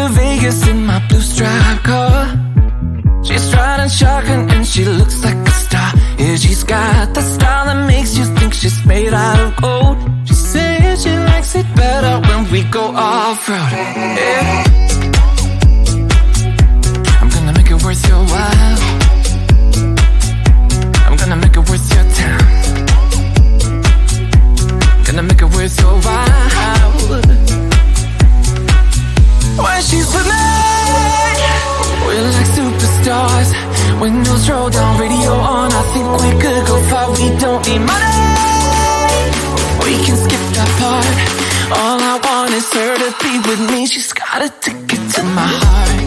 Vegas in my blue striped car. She's riding shotgun and she looks like a star. Yeah, she's got the style that makes you think she's made out of gold. She says she likes it better when we go off-road. Yeah. I'm gonna make it worth your while. I'm gonna make it worth your time. Gonna make it worth your while. When she's with me, we're like superstars. Windows roll down, radio on. I think we could go far. We don't need money. We can skip that part. All I want is her to be with me. She's got a ticket to my heart.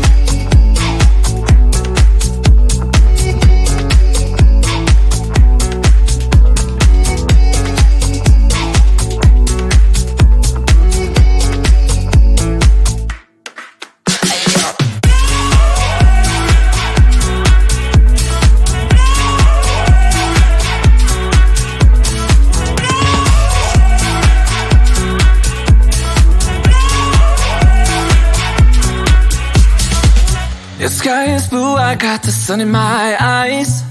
The sky is blue, I got the sun in my eyes.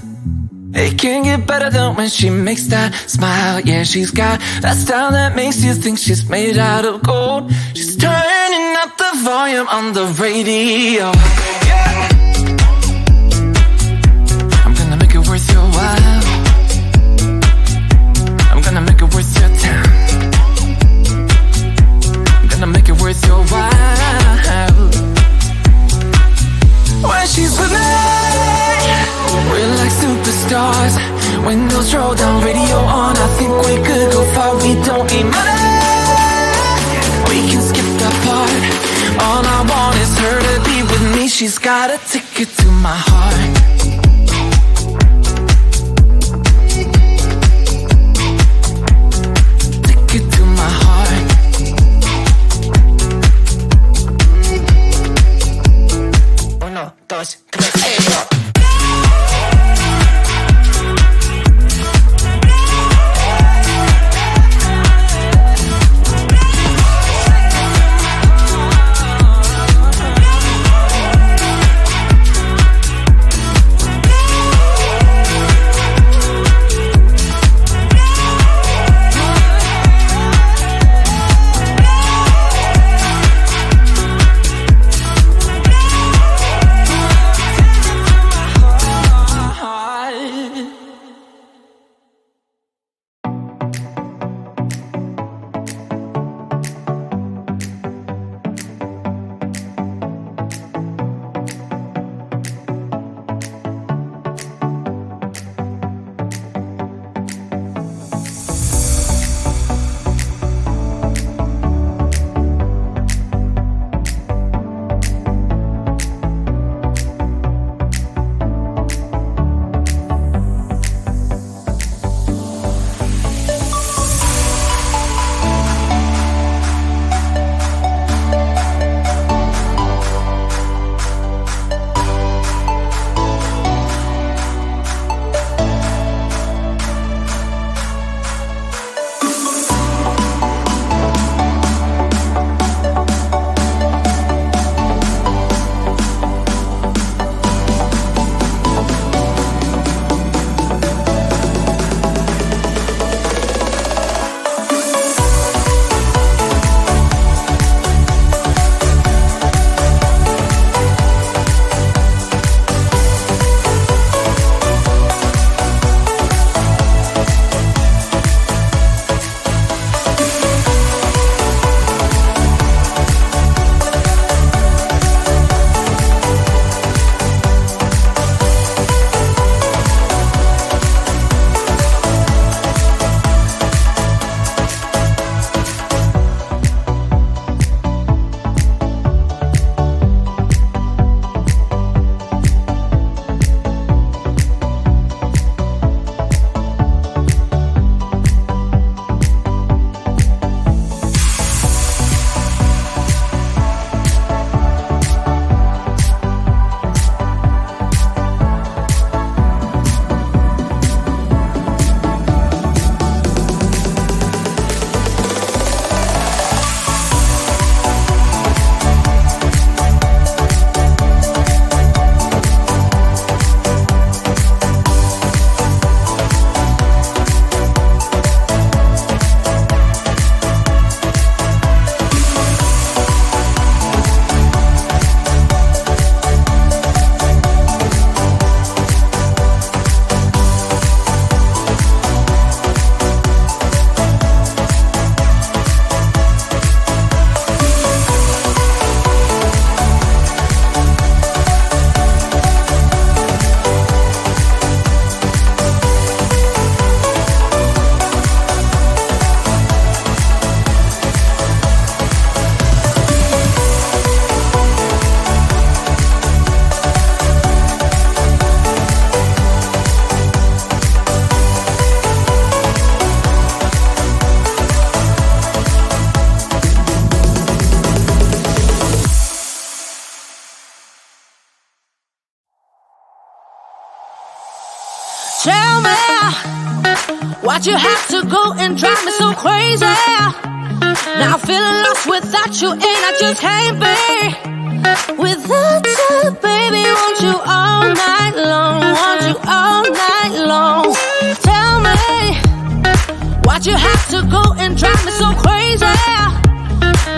It can't get better than when she makes that smile. Yeah, she's got that style that makes you think she's made out of gold. She's turning up the volume on the radio. Yeah. I'm gonna make it worth your while. I'm gonna make it worth your time. I'm gonna make it worth your while. When she's with me, we're like superstars. Windows roll down, radio on. I think we could go far. We don't need money. We can skip that part. All I want is her to be with me. She's got a ticket to my heart. Ticket to my heart. Uno, dos, tres, Tell me, why'd you have to go and drive me so crazy? Now I'm feeling lost without you, and I just can't be without you, baby. Want you all night long, want you all night long. Tell me, why'd you have to go and drive me so crazy?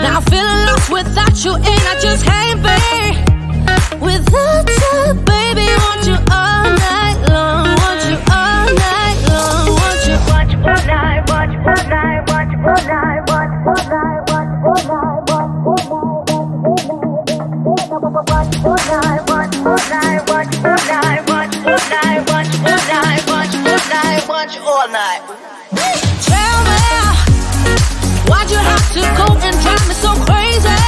Now I'm feeling lost without you, and I just can't be without you, baby. Want you all night long, want you all night long, want you all night, want you all night, want you all night, want you all night, want you all night, want you all night, want you all night, want you all night, want you all night, want you all night, want you all night, want you all night. Tell me, why'd you have to go and drive me so crazy?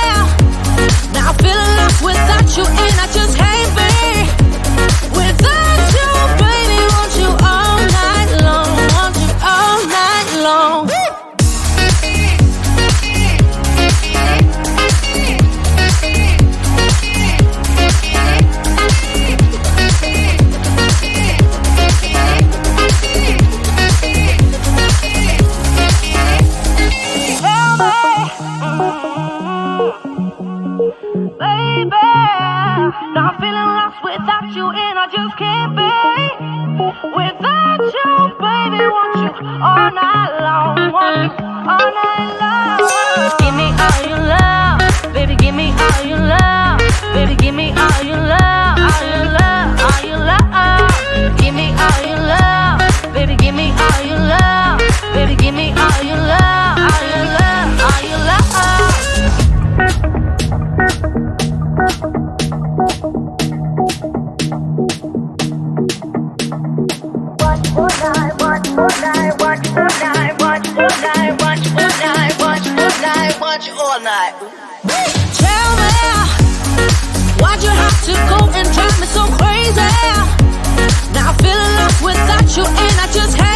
Now I'm feeling lost without you, and I just can't be without you, baby. Want you all night long, want you all night long. Now I'm feeling lost without you, and I just can't be without you, baby. Want you all night long, want you all night long. Give me all your love, baby. Give me all your love, baby. Give me all your love, all your love, all your love. Give me all your love, baby. Give me all your love, baby. Give me all your love, all your love, all your love. All night. Tell me, why'd you have to go and drive me so crazy? Now I'm feeling lost without you, and I just can't.